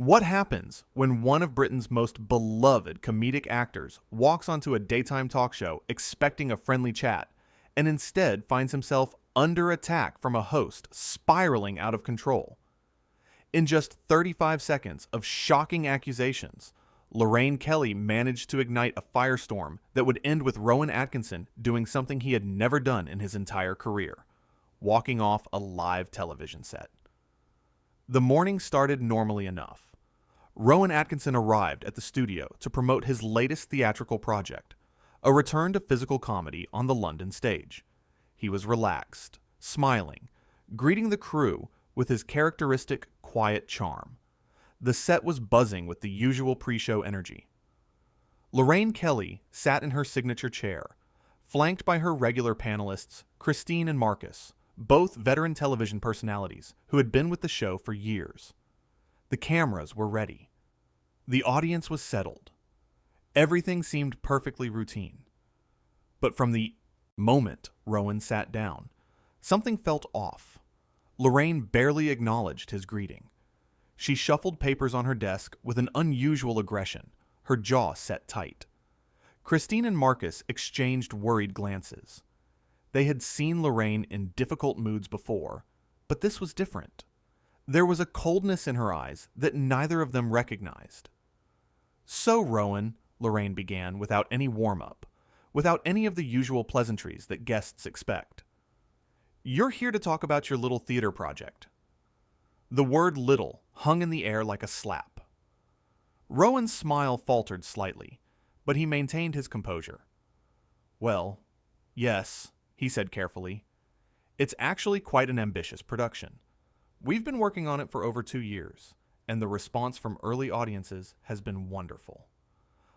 What happens when one of Britain's most beloved comedic actors walks onto a daytime talk show expecting a friendly chat and instead finds himself under attack from a host spiraling out of control? In just 35 seconds of shocking accusations, Lorraine Kelly managed to ignite a firestorm that would end with Rowan Atkinson doing something he had never done in his entire career: walking off a live television set. The morning started normally enough. Rowan Atkinson arrived at the studio to promote his latest theatrical project, a return to physical comedy on the London stage. He was relaxed, smiling, greeting the crew with his characteristic quiet charm. The set was buzzing with the usual pre-show energy. Lorraine Kelly sat in her signature chair, flanked by her regular panelists, Christine and Marcus, both veteran television personalities who had been with the show for years. The cameras were ready. The audience was settled. Everything seemed perfectly routine. But from the moment Rowan sat down, something felt off. Lorraine barely acknowledged his greeting. She shuffled papers on her desk with an unusual aggression, her jaw set tight. Christine and Marcus exchanged worried glances. They had seen Lorraine in difficult moods before, but this was different. There was a coldness in her eyes that neither of them recognized. "So, Rowan," Lorraine began without any warm-up, without any of the usual pleasantries that guests expect. "You're here to talk about your little theater project." The word little hung in the air like a slap. Rowan's smile faltered slightly, but he maintained his composure. "Well, yes," he said carefully. "It's actually quite an ambitious production. We've been working on it for over 2 years, and the response from early audiences has been wonderful."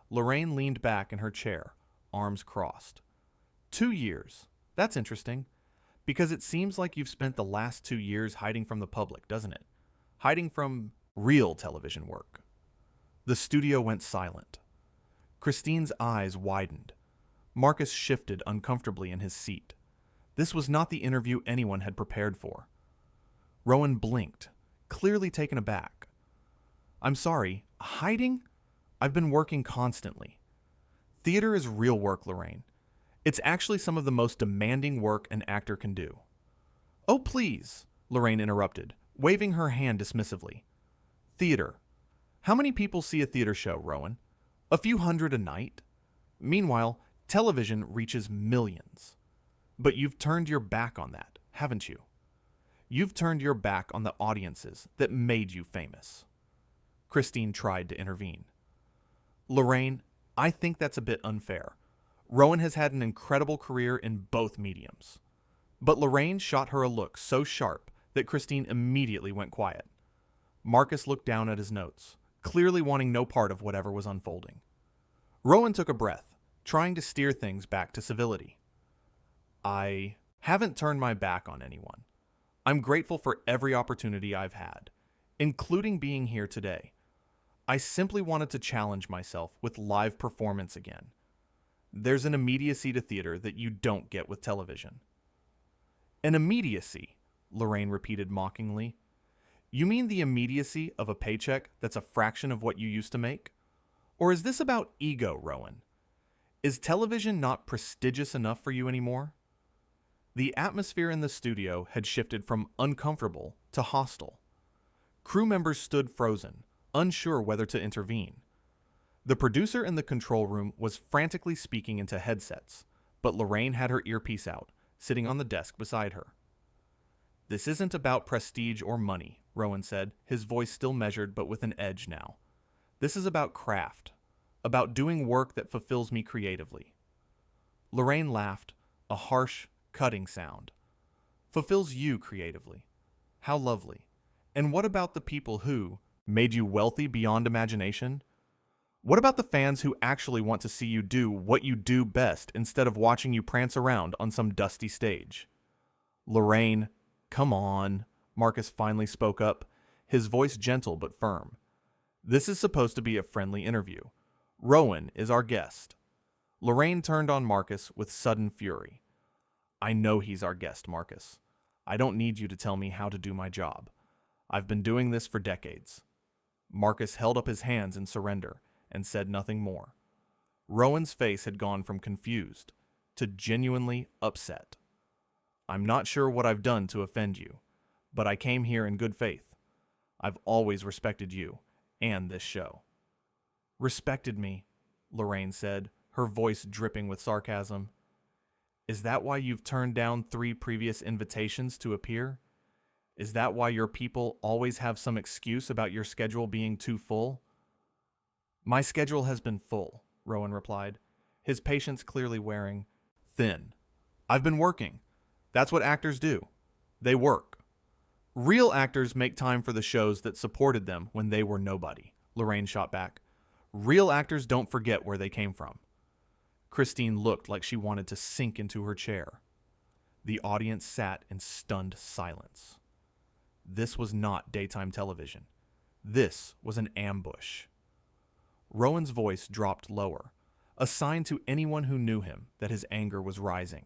Lorraine leaned back in her chair, arms crossed. 2 years. That's interesting, because it seems like you've spent the last 2 years hiding from the public, doesn't it? Hiding from real television work. The studio went silent. Christine's eyes widened. Marcus shifted uncomfortably in his seat. This was not the interview anyone had prepared for. Rowan blinked, clearly taken aback. "I'm sorry, hiding? I've been working constantly. Theater is real work, Lorraine. It's actually some of the most demanding work an actor can do." "Oh, please," Lorraine interrupted, waving her hand dismissively. "Theater. How many people see a theater show, Rowan? A few hundred a night? Meanwhile, television reaches millions. But you've turned your back on that, haven't you? You've turned your back on the audiences that made you famous." Christine tried to intervene. "Lorraine, I think that's a bit unfair. Rowan has had an incredible career in both mediums." But Lorraine shot her a look so sharp that Christine immediately went quiet. Marcus looked down at his notes, clearly wanting no part of whatever was unfolding. Rowan took a breath, trying to steer things back to civility. "I haven't turned my back on anyone. I'm grateful for every opportunity I've had, including being here today. I simply wanted to challenge myself with live performance again. There's an immediacy to theater that you don't get with television." "An immediacy?" Lorraine repeated mockingly. "You mean the immediacy of a paycheck that's a fraction of what you used to make? Or is this about ego, Rowan? Is television not prestigious enough for you anymore?" The atmosphere in the studio had shifted from uncomfortable to hostile. Crew members stood frozen, unsure whether to intervene. The producer in the control room was frantically speaking into headsets, but Lorraine had her earpiece out, sitting on the desk beside her. "This isn't about prestige or money," Rowan said, his voice still measured but with an edge now. "This is about craft, about doing work that fulfills me creatively." Lorraine laughed, a harsh, cutting sound. "Fulfills you creatively? How lovely. And what about the people who made you wealthy beyond imagination? What about the fans who actually want to see you do what you do best instead of watching you prance around on some dusty stage?" "Lorraine, come on," Marcus finally spoke up, his voice gentle but firm. "This is supposed to be a friendly interview. Rowan is our guest." Lorraine turned on Marcus with sudden fury. "I know he's our guest, Marcus. I don't need you to tell me how to do my job. I've been doing this for decades." Marcus held up his hands in surrender and said nothing more. Rowan's face had gone from confused to genuinely upset. I'm not sure what I've done to offend you, but I came here in good faith. I've always respected you and this show. Respected me, Lorraine said, her voice dripping with sarcasm. Is that why you've turned down 3 previous invitations to appear? Is that why your people always have some excuse about your schedule being too full? My schedule has been full, Rowan replied, his patience clearly wearing thin. I've been working. That's what actors do. They work. Real actors make time for the shows that supported them when they were nobody, Lorraine shot back. Real actors don't forget where they came from. Christine looked like she wanted to sink into her chair. The audience sat in stunned silence. This was not daytime television. This was an ambush. Rowan's voice dropped lower, a sign to anyone who knew him that his anger was rising.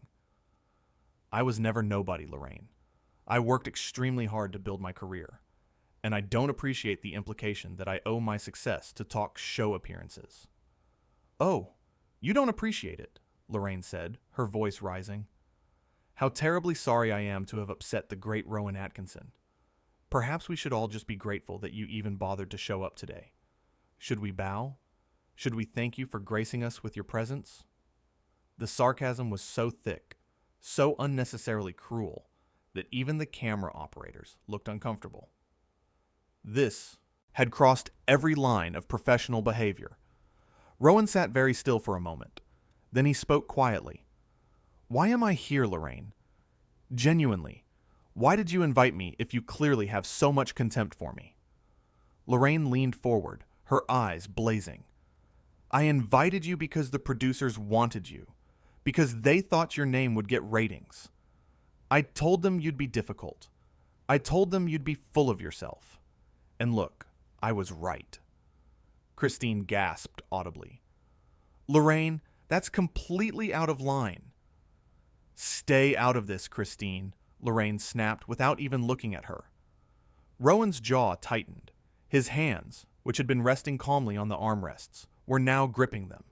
I was never nobody, Lorraine. I worked extremely hard to build my career, and I don't appreciate the implication that I owe my success to talk show appearances. Oh, you don't appreciate it, Lorraine said, her voice rising. How terribly sorry I am to have upset the great Rowan Atkinson. Perhaps we should all just be grateful that you even bothered to show up today. Should we bow? Should we thank you for gracing us with your presence? The sarcasm was so thick, so unnecessarily cruel, that even the camera operators looked uncomfortable. This had crossed every line of professional behavior. Rowan sat very still for a moment. Then he spoke quietly. Why am I here, Lorraine? Genuinely, why did you invite me if you clearly have so much contempt for me? Lorraine leaned forward, her eyes blazing. I invited you because the producers wanted you, because they thought your name would get ratings. I told them you'd be difficult. I told them you'd be full of yourself. And look, I was right. Christine gasped audibly. Lorraine, that's completely out of line. Stay out of this, Christine, Lorraine snapped without even looking at her. Rowan's jaw tightened. His hands, which had been resting calmly on the armrests, were now gripping them.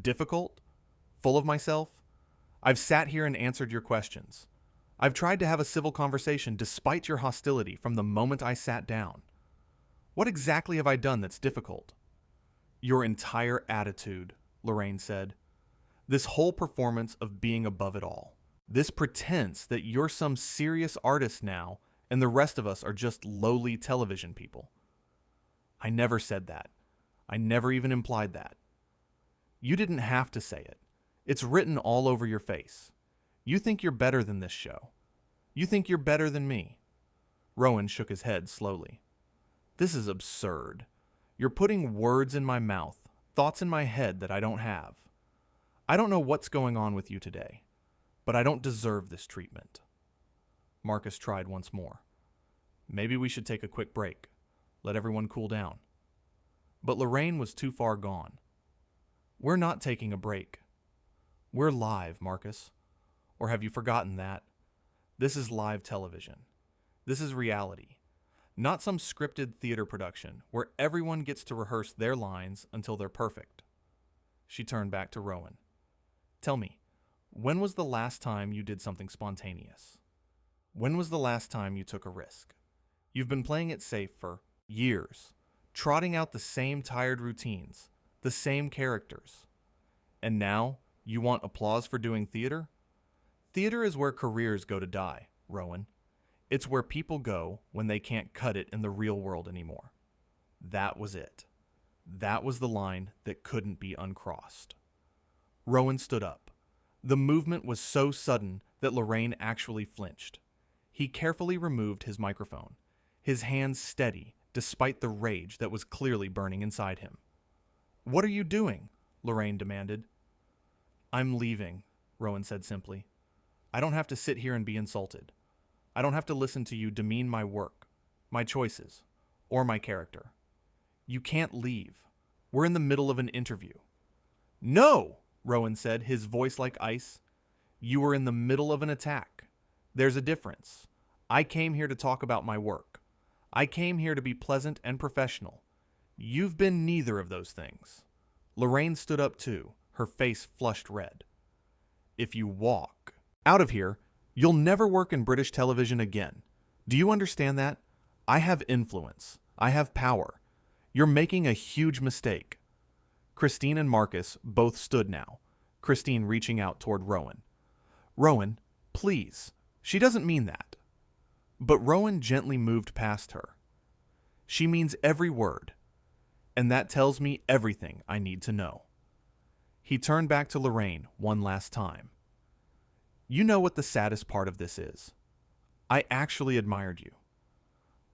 Difficult? Full of myself? I've sat here and answered your questions. I've tried to have a civil conversation despite your hostility from the moment I sat down. What exactly have I done that's difficult? Your entire attitude, Lorraine said. This whole performance of being above it all. This pretense that you're some serious artist now and the rest of us are just lowly television people. I never said that. I never even implied that. You didn't have to say it. It's written all over your face. You think you're better than this show. You think you're better than me. Rowan shook his head slowly. This is absurd. You're putting words in my mouth, thoughts in my head that I don't have. I don't know what's going on with you today, but I don't deserve this treatment. Marcus tried once more. Maybe we should take a quick break. Let everyone cool down. But Lorraine was too far gone. We're not taking a break. We're live, Marcus. Or have you forgotten that? This is live television. This is reality. Not some scripted theater production where everyone gets to rehearse their lines until they're perfect. She turned back to Rowan. Tell me, when was the last time you did something spontaneous? When was the last time you took a risk? You've been playing it safe for years, trotting out the same tired routines, the same characters. And now, you want applause for doing theater? Theater is where careers go to die, Rowan. It's where people go when they can't cut it in the real world anymore. That was it. That was the line that couldn't be uncrossed. Rowan stood up. The movement was so sudden that Lorraine actually flinched. He carefully removed his microphone, his hands steady despite the rage that was clearly burning inside him. What are you doing? Lorraine demanded. I'm leaving, Rowan said simply. I don't have to sit here and be insulted. I don't have to listen to you demean my work, my choices, or my character. You can't leave. We're in the middle of an interview. No, Rowan said, his voice like ice. You were in the middle of an attack. There's a difference. I came here to talk about my work. I came here to be pleasant and professional. You've been neither of those things." Lorraine stood up too, her face flushed red. "If you walk out of here, you'll never work in British television again. Do you understand that? I have influence. I have power. You're making a huge mistake." Christine and Marcus both stood now, Christine reaching out toward Rowan. "Rowan, please. She doesn't mean that." But Rowan gently moved past her. "She means every word. And that tells me everything I need to know." He turned back to Lorraine one last time. "You know what the saddest part of this is? I actually admired you.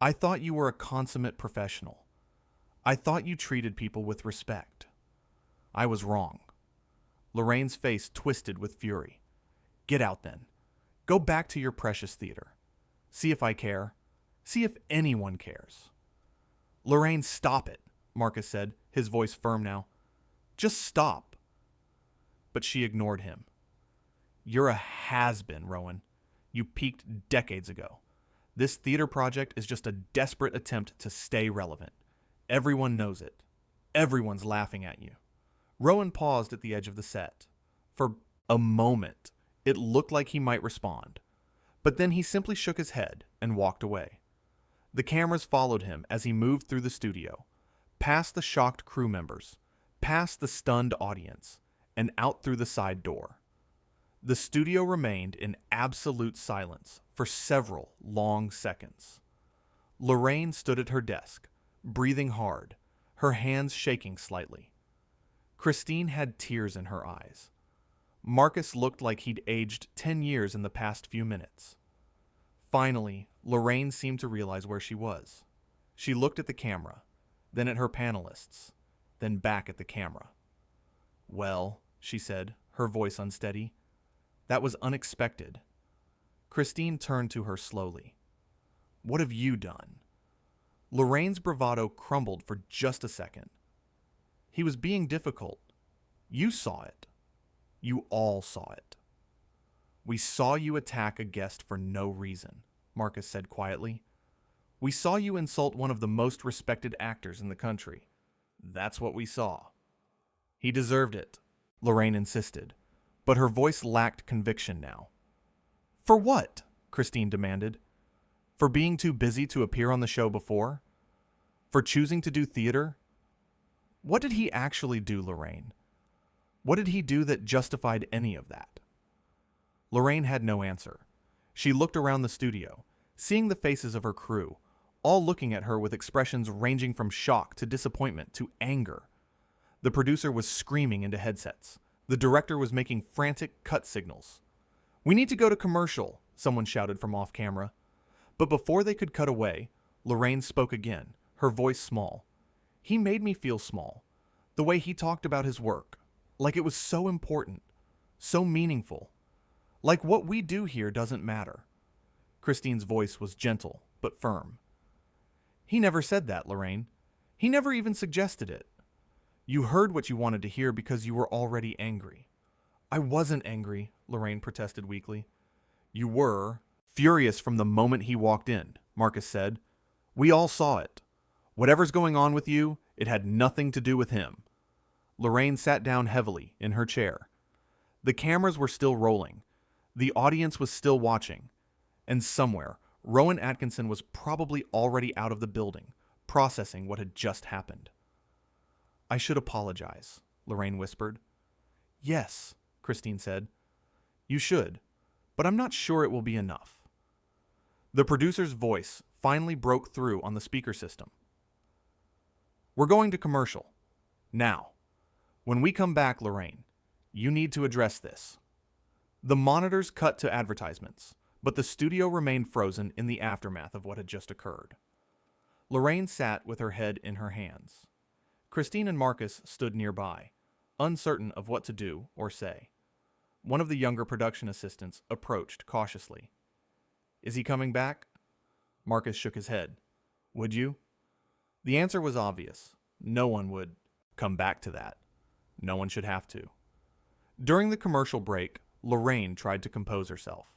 I thought you were a consummate professional. I thought you treated people with respect. I was wrong." Lorraine's face twisted with fury. "Get out then. Go back to your precious theater. See if I care. See if anyone cares." "Lorraine, stop it," Marcus said, his voice firm now. "Just stop." But she ignored him. "You're a has-been, Rowan. You peaked decades ago. This theater project is just a desperate attempt to stay relevant. Everyone knows it. Everyone's laughing at you." Rowan paused at the edge of the set. For a moment, it looked like he might respond, but then he simply shook his head and walked away. The cameras followed him as he moved through the studio, past the shocked crew members, past the stunned audience, and out through the side door. The studio remained in absolute silence for several long seconds. Lorraine stood at her desk, breathing hard, her hands shaking slightly. Christine had tears in her eyes. Marcus looked like he'd aged 10 years in the past few minutes. Finally, Lorraine seemed to realize where she was. She looked at the camera, then at her panelists, then back at the camera. "Well," she said, her voice unsteady, "that was unexpected." Christine turned to her slowly. "What have you done?" Lorraine's bravado crumbled for just a second. "He was being difficult. You saw it. You all saw it." "We saw you attack a guest for no reason," Marcus said quietly. "We saw you insult one of the most respected actors in the country. That's what we saw." "He deserved it," Lorraine insisted, but her voice lacked conviction now. "For what?" Christine demanded. "For being too busy to appear on the show before? For choosing to do theater? What did he actually do, Lorraine? What did he do that justified any of that?" Lorraine had no answer. She looked around the studio, seeing the faces of her crew, all looking at her with expressions ranging from shock to disappointment to anger. The producer was screaming into headsets. The director was making frantic cut signals. "We need to go to commercial," someone shouted from off camera. But before they could cut away, Lorraine spoke again, her voice small. "He made me feel small. The way he talked about his work. Like it was so important. So meaningful. Like what we do here doesn't matter." Christine's voice was gentle, but firm. "He never said that, Lorraine. He never even suggested it. You heard what you wanted to hear because you were already angry." "I wasn't angry," Lorraine protested weakly. "You were furious from the moment he walked in," Marcus said. "We all saw it. Whatever's going on with you, it had nothing to do with him." Lorraine sat down heavily in her chair. The cameras were still rolling. The audience was still watching. And somewhere, Rowan Atkinson was probably already out of the building, processing what had just happened. "I should apologize," Lorraine whispered. "Yes," Christine said. "You should, but I'm not sure it will be enough." The producer's voice finally broke through on the speaker system. "We're going to commercial. Now. When we come back, Lorraine, you need to address this." The monitors cut to advertisements, but the studio remained frozen in the aftermath of what had just occurred. Lorraine sat with her head in her hands. Christine and Marcus stood nearby, uncertain of what to do or say. One of the younger production assistants approached cautiously. "Is he coming back?" Marcus shook his head. "Would you?" The answer was obvious. No one would come back to that. No one should have to. During the commercial break, Lorraine tried to compose herself.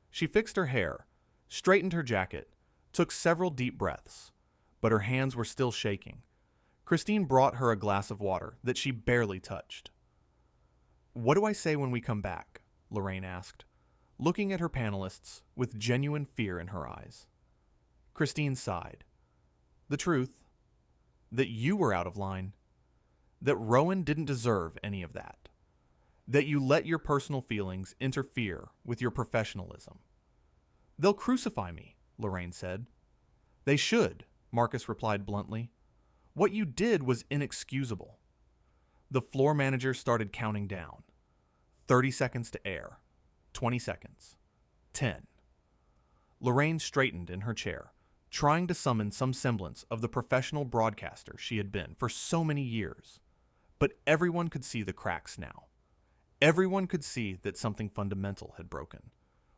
She fixed her hair, straightened her jacket, took several deep breaths, but her hands were still shaking. Christine brought her a glass of water that she barely touched. "What do I say when we come back?" Lorraine asked, looking at her panelists with genuine fear in her eyes. Christine sighed. "The truth. That you were out of line. That Rowan didn't deserve any of that. That you let your personal feelings interfere with your professionalism." "They'll crucify me," Lorraine said. "They should," Marcus replied bluntly. "What you did was inexcusable." The floor manager started counting down. 30 seconds to air. 20 seconds. 10. Lorraine straightened in her chair, trying to summon some semblance of the professional broadcaster she had been for so many years. But everyone could see the cracks now. Everyone could see that something fundamental had broken.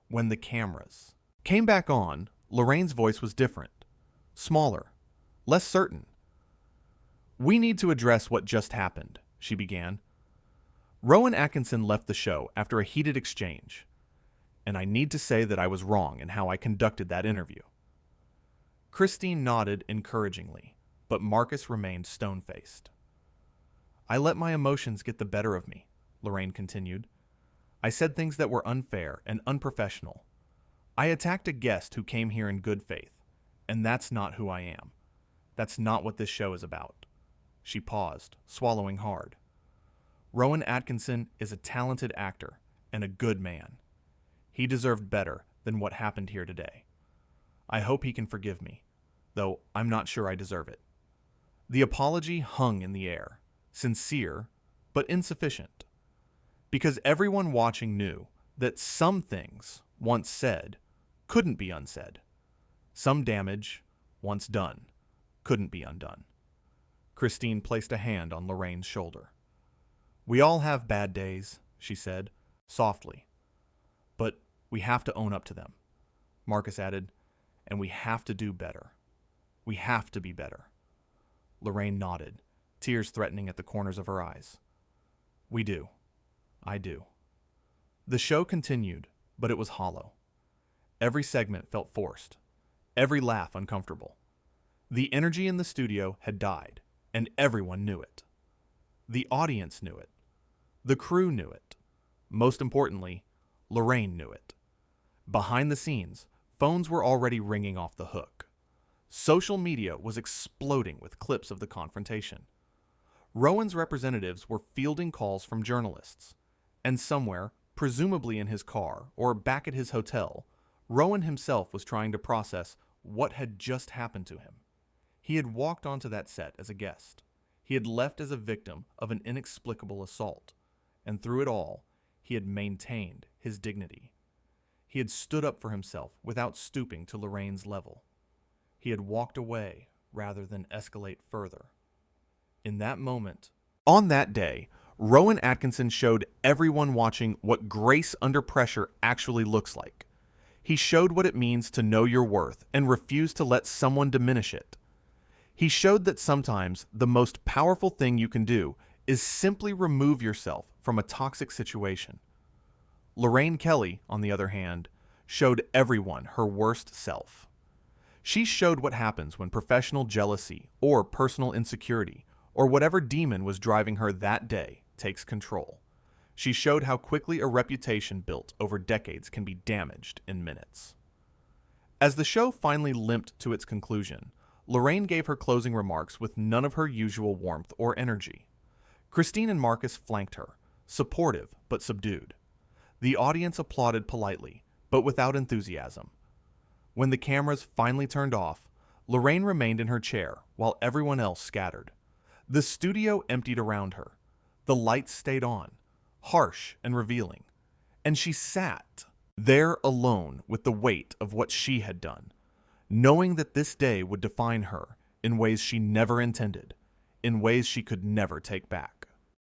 When the cameras came back on, Lorraine's voice was different. Smaller. Less certain. "We need to address what just happened," she began. "Rowan Atkinson left the show after a heated exchange, and I need to say that I was wrong in how I conducted that interview." Christine nodded encouragingly, but Marcus remained stone-faced. "I let my emotions get the better of me," Lorraine continued. "I said things that were unfair and unprofessional. I attacked a guest who came here in good faith, and that's not who I am. That's not what this show is about." She paused, swallowing hard. "Rowan Atkinson is a talented actor and a good man. He deserved better than what happened here today. I hope he can forgive me, though I'm not sure I deserve it." The apology hung in the air, sincere, but insufficient. Because everyone watching knew that some things, once said, couldn't be unsaid. Some damage, once done, couldn't be undone. Christine placed a hand on Lorraine's shoulder. "We all have bad days," she said, softly. "But we have to own up to them," Marcus added, "and we have to do better. We have to be better." Lorraine nodded, tears threatening at the corners of her eyes. "We do. I do." The show continued, but it was hollow. Every segment felt forced, every laugh uncomfortable. The energy in the studio had died, and everyone knew it. The audience knew it. The crew knew it. Most importantly, Lorraine knew it. Behind the scenes, phones were already ringing off the hook. Social media was exploding with clips of the confrontation. Rowan's representatives were fielding calls from journalists, and somewhere, presumably in his car or back at his hotel, Rowan himself was trying to process what had just happened to him. He had walked onto that set as a guest. He had left as a victim of an inexplicable assault, and through it all, he had maintained his dignity. He had stood up for himself without stooping to Lorraine's level. He had walked away rather than escalate further. In that moment, on that day, Rowan Atkinson showed everyone watching what grace under pressure actually looks like. He showed what it means to know your worth and refuse to let someone diminish it. He showed that sometimes the most powerful thing you can do is simply remove yourself from a toxic situation. Lorraine Kelly, on the other hand, showed everyone her worst self. She showed what happens when professional jealousy or personal insecurity or whatever demon was driving her that day takes control. She showed how quickly a reputation built over decades can be damaged in minutes. As the show finally limped to its conclusion, Lorraine gave her closing remarks with none of her usual warmth or energy. Christine and Marcus flanked her, supportive but subdued. The audience applauded politely, but without enthusiasm. When the cameras finally turned off, Lorraine remained in her chair while everyone else scattered. The studio emptied around her. The lights stayed on, harsh and revealing, and she sat there alone with the weight of what she had done, knowing that this day would define her in ways she never intended, in ways she could never take back.